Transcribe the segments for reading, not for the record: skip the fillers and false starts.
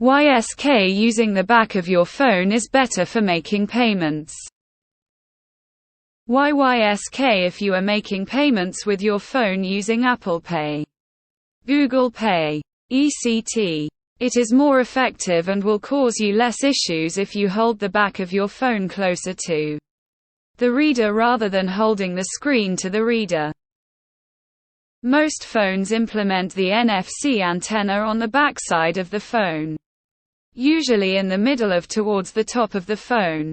YSK. Using the back of your phone is better for making payments. Why YSK? If you are making payments with your phone using Apple Pay, Google Pay, etc., it is more effective and will cause you less issues if you hold the back of your phone closer to the reader rather than holding the screen to the reader. Most phones implement the NFC antenna on the backside of the phone, usually in the middle of towards the top of the phone.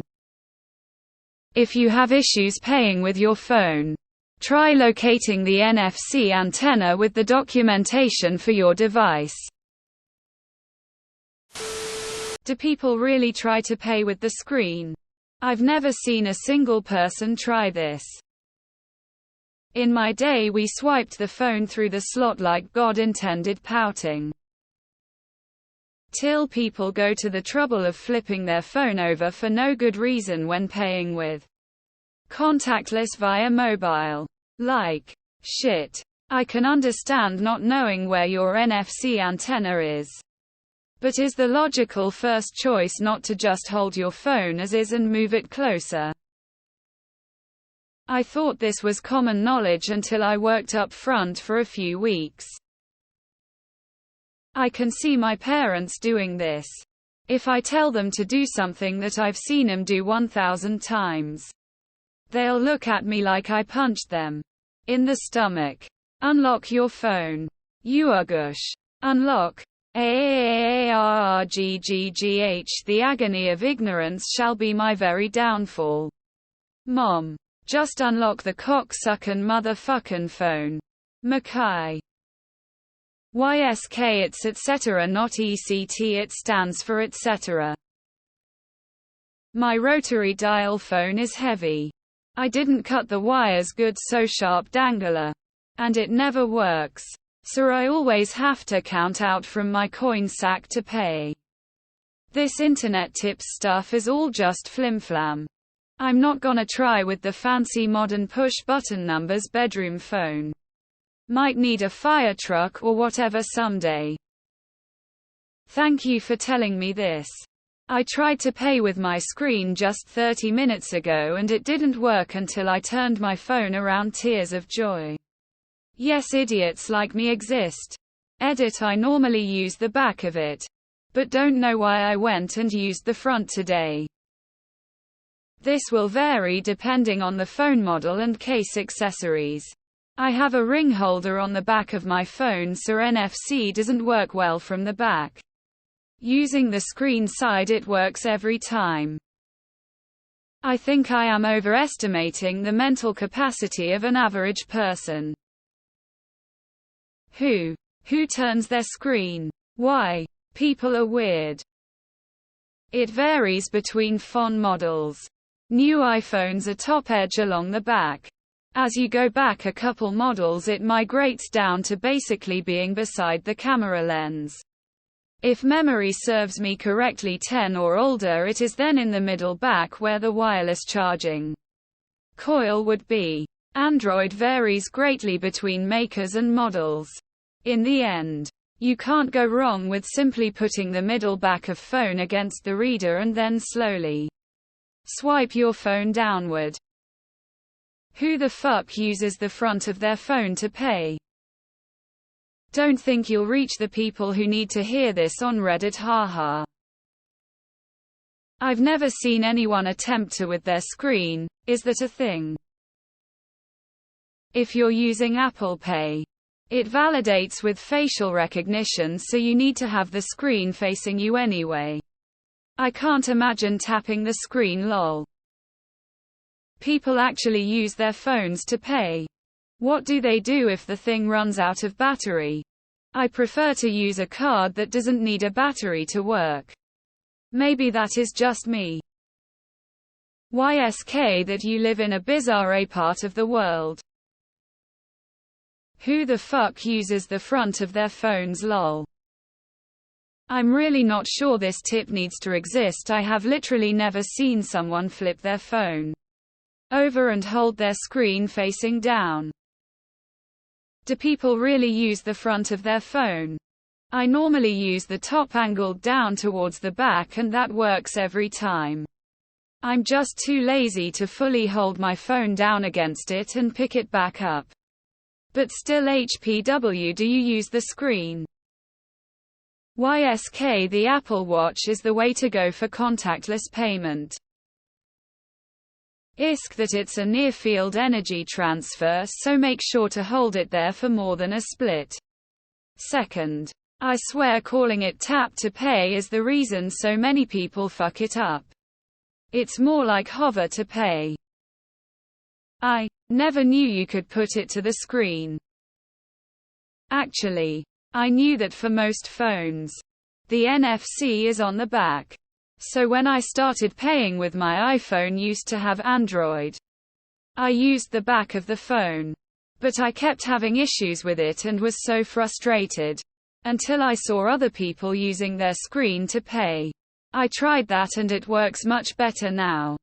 If you have issues paying with your phone, try locating the NFC antenna with the documentation for your device. Do people really try to pay with the screen? I've never seen a single person try this. In my day we swiped the phone through the slot like God intended, pouting till people go to the trouble of flipping their phone over for no good reason when paying with contactless via mobile. Like shit. I can understand not knowing where your NFC antenna is. But is the logical first choice not to just hold your phone as is and move it closer? I thought this was common knowledge until I worked up front for a few weeks. I can see my parents doing this. If I tell them to do something that I've seen them do 1,000 times, they'll look at me like I punched them in the stomach. Unlock your phone. Uagush. Unlock. AARRGGGH. The agony of ignorance shall be my very downfall. Mom. Just unlock the cocksuckin' motherfuckin' phone. Mackay. YSK. It's etc. not ECT. It stands for etc. My rotary dial phone is heavy. I didn't cut the wires good, so sharp dangler. And it never works. So I always have to count out from my coin sack to pay. This internet tips stuff is all just flimflam. I'm not gonna try with the fancy modern push-button numbers bedroom phone. Might need a fire truck or whatever someday. Thank you for telling me this. I tried to pay with my screen just 30 minutes ago and it didn't work until I turned my phone around, tears of joy. Yes, idiots like me exist. Edit. I normally use the back of it, but don't know why I went and used the front today. This will vary depending on the phone model and case accessories. I have a ring holder on the back of my phone, so NFC doesn't work well from the back. Using the screen side, it works every time. I think I am overestimating the mental capacity of an average person. Who turns their screen? Why? People are weird. It varies between phone models. New iPhones are top edge along the back. As you go back a couple models, it migrates down to basically being beside the camera lens. If memory serves me correctly, 10 or older, it is then in the middle back where the wireless charging coil would be. Android varies greatly between makers and models. In the end, you can't go wrong with simply putting the middle back of phone against the reader and then slowly swipe your phone downward. Who the fuck uses the front of their phone to pay? Don't think you'll reach the people who need to hear this on Reddit, haha. I've never seen anyone attempt to with their screen. Is that a thing? If you're using Apple Pay, it validates with facial recognition, so you need to have the screen facing you anyway. I can't imagine tapping the screen, lol. People actually use their phones to pay. What do they do if the thing runs out of battery? I prefer to use a card that doesn't need a battery to work. Maybe that is just me. YSK. That you live in a bizarre part of the world. Who the fuck uses the front of their phones, lol. I'm really not sure this tip needs to exist. I have literally never seen someone flip their phone over and hold their screen facing down. Do people really use the front of their phone? I normally use the top angled down towards the back, and that works every time. I'm just too lazy to fully hold my phone down against it and pick it back up. But still, HPW, do you use the screen? YSK, the Apple Watch is the way to go for contactless payment. YSK, that it's a near-field energy transfer, so make sure to hold it there for more than a split second. I swear calling it tap to pay is the reason so many people fuck it up. It's more like hover to pay. I never knew you could put it to the screen. Actually, I knew that for most phones, the NFC is on the back. So when I started paying with my iPhone, used to have Android, I used the back of the phone. But I kept having issues with it and was so frustrated. Until I saw other people using their screen to pay. I tried that and it works much better now.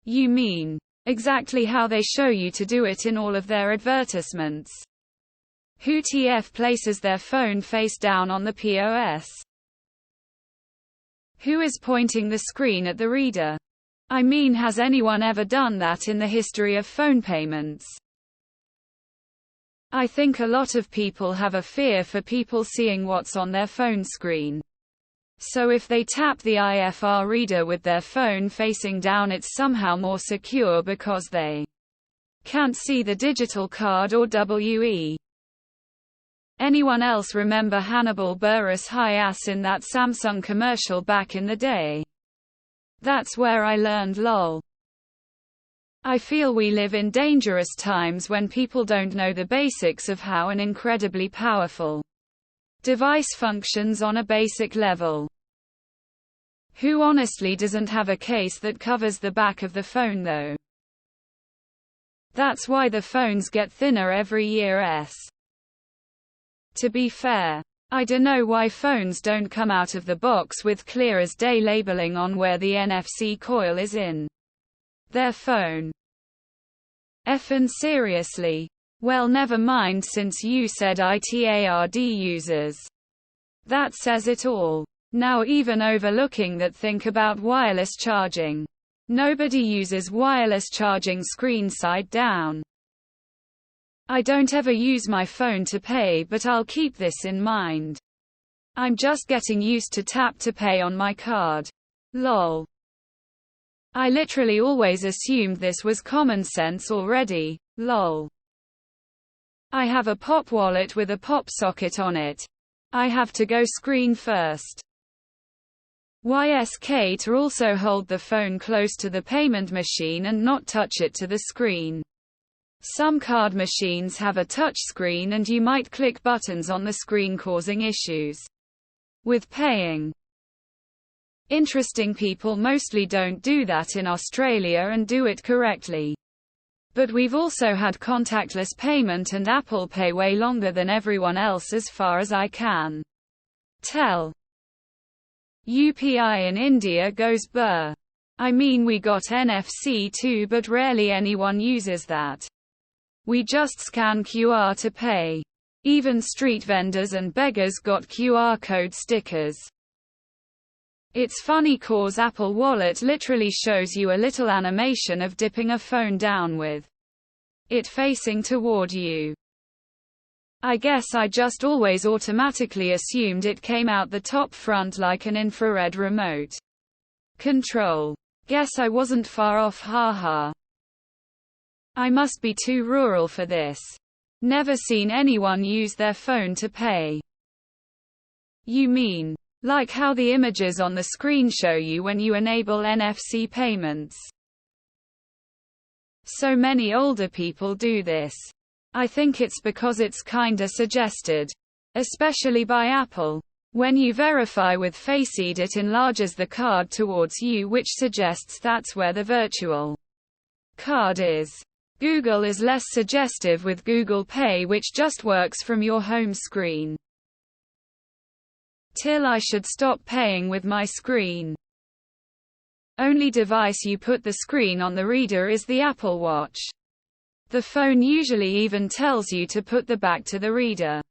You mean exactly how they show you to do it in all of their advertisements? Who TF places their phone face down on the POS? Who is pointing the screen at the reader? I mean, has anyone ever done that in the history of phone payments? I think a lot of people have a fear for people seeing what's on their phone screen. So if they tap the IFR reader with their phone facing down, it's somehow more secure because they can't see the digital card or WE. Anyone else remember Hannibal Buress Hi-Ass in that Samsung commercial back in the day? That's where I learned lol. I feel we live in dangerous times when people don't know the basics of how an incredibly powerful device functions on a basic level. Who honestly doesn't have a case that covers the back of the phone though? That's why the phones get thinner every year. To be fair, I dunno why phones don't come out of the box with clear as day labeling on where the NFC coil is in their phone. Effin' seriously? Well, never mind, since you said ITARD users. That says it all. Now, even overlooking that, think about wireless charging. Nobody uses wireless charging screen side down. I don't ever use my phone to pay, but I'll keep this in mind. I'm just getting used to tap to pay on my card. Lol. I literally always assumed this was common sense already. Lol. I have a pop wallet with a pop socket on it. I have to go screen first. YSK, to also hold the phone close to the payment machine and not touch it to the screen. Some card machines have a touch screen and you might click buttons on the screen, causing issues with paying. Interesting, people mostly don't do that in Australia and do it correctly. But we've also had contactless payment and Apple Pay way longer than everyone else as far as I can tell. UPI in India goes burr. I mean, we got NFC too, but rarely anyone uses that. We just scan QR to pay. Even street vendors and beggars got QR code stickers. It's funny cause Apple Wallet literally shows you a little animation of dipping a phone down with it facing toward you. I guess I just always automatically assumed it came out the top front like an infrared remote control. Guess I wasn't far off, haha. I must be too rural for this. Never seen anyone use their phone to pay. You mean like how the images on the screen show you when you enable NFC payments? So many older people do this. I think it's because it's kinda suggested, especially by Apple. When you verify with Face ID, it enlarges the card towards you, which suggests that's where the virtual card is. Google is less suggestive with Google Pay, which just works from your home screen. Till I should stop paying with my screen. Only device you put the screen on the reader is the Apple Watch. The phone usually even tells you to put the back to the reader.